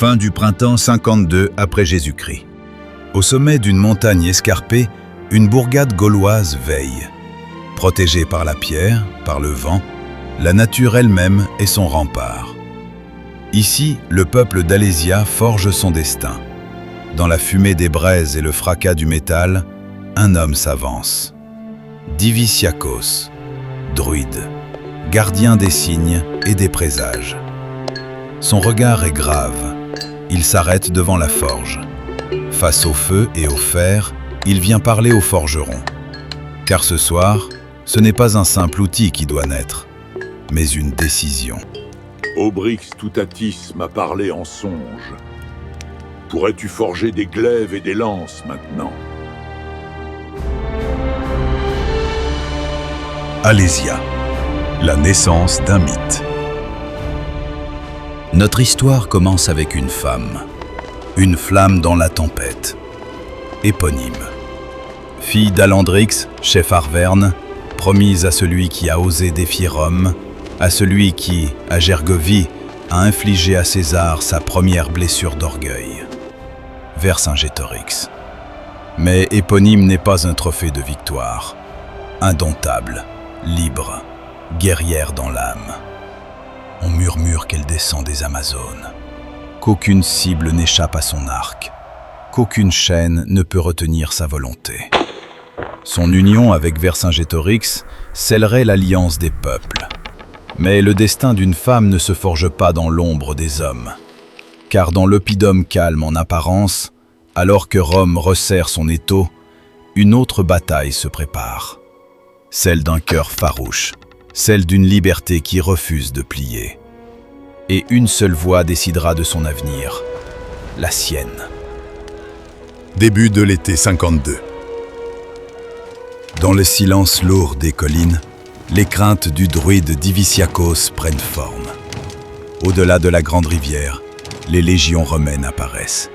fin du printemps 52 après Jésus-Christ. Au sommet d'une montagne escarpée, une bourgade gauloise veille. Protégée par la pierre, par le vent, la nature elle-même est son rempart. Ici, le peuple d'Alésia forge son destin. Dans la fumée des braises et le fracas du métal, un homme s'avance. Diviciacos, druide, gardien des signes et des présages. Son regard est grave. Il s'arrête devant la forge. Face au feu et au fer, il vient parler au forgeron. Car ce soir, ce n'est pas un simple outil qui doit naître, mais une décision. Obrix Toutatis m'a parlé en songe. Pourrais-tu forger des glaives et des lances maintenant? Alésia, la naissance d'un mythe. Notre histoire commence avec une femme, une flamme dans la tempête, éponyme. Fille d'Alandrix, chef Arverne, promise à celui qui a osé défier Rome, à celui qui, à Gergovie, a infligé à César sa première blessure d'orgueil. Vercingétorix. Mais éponyme n'est pas un trophée de victoire. Indomptable, libre, guerrière dans l'âme. On murmure qu'elle descend des Amazones, qu'aucune cible n'échappe à son arc, qu'aucune chaîne ne peut retenir sa volonté. Son union avec Vercingétorix scellerait l'alliance des peuples. Mais le destin d'une femme ne se forge pas dans l'ombre des hommes. Car dans l'oppidum calme en apparence, alors que Rome resserre son étau, une autre bataille se prépare. Celle d'un cœur farouche, celle d'une liberté qui refuse de plier. Et une seule voix décidera de son avenir, la sienne. Début de l'été 52. Dans le silence lourd des collines, les craintes du druide Diviciacos prennent forme. Au-delà de la grande rivière, les légions romaines apparaissent.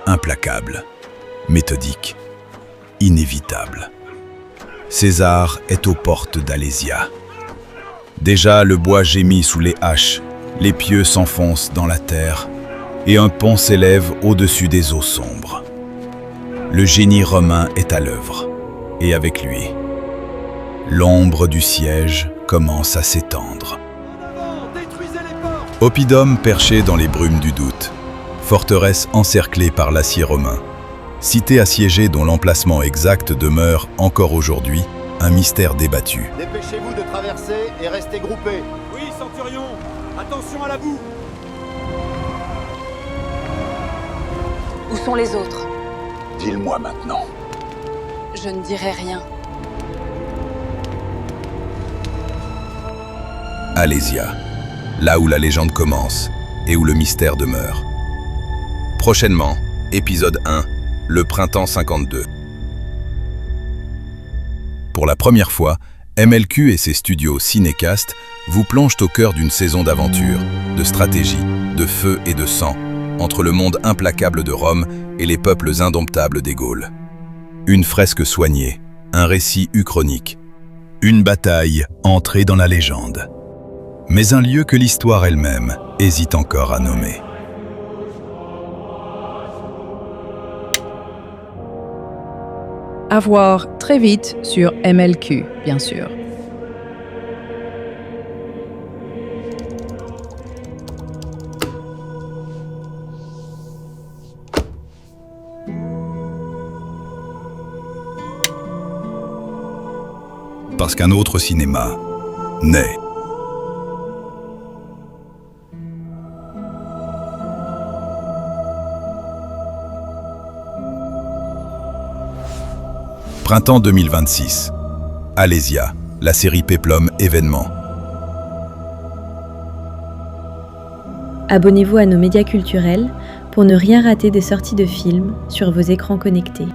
Implacables, méthodiques, inévitables. César est aux portes d'Alésia. Déjà le bois gémit sous les haches, les pieux s'enfoncent dans la terre, et un pont s'élève au-dessus des eaux sombres. Le génie romain est à l'œuvre, et avec lui, l'ombre du siège commence à s'étendre. Oppidum perché dans les brumes du doute, forteresse encerclée par l'acier romain, cité assiégée dont l'emplacement exact demeure encore aujourd'hui un mystère débattu. Dépêchez-vous de traverser et restez groupés. Oui, Centurion, attention à la boue. Où sont les autres? Dis-le-moi maintenant. Je ne dirai rien. Alésia, là où la légende commence et où le mystère demeure. Prochainement, épisode 1, le printemps 52. Pour la première fois, MLQ et ses studios Cinécast vous plongent au cœur d'une saison d'aventure, de stratégie, de feu et de sang, entre le monde implacable de Rome et les peuples indomptables des Gaules. Une fresque soignée, un récit uchronique, une bataille entrée dans la légende. Mais un lieu que l'histoire elle-même hésite encore à nommer. À voir très vite sur MLQ, bien sûr. Parce qu'un autre cinéma naît. Printemps 2026. Alésia, la série Péplum événement. Abonnez-vous à nos médias culturels pour ne rien rater des sorties de films sur vos écrans connectés.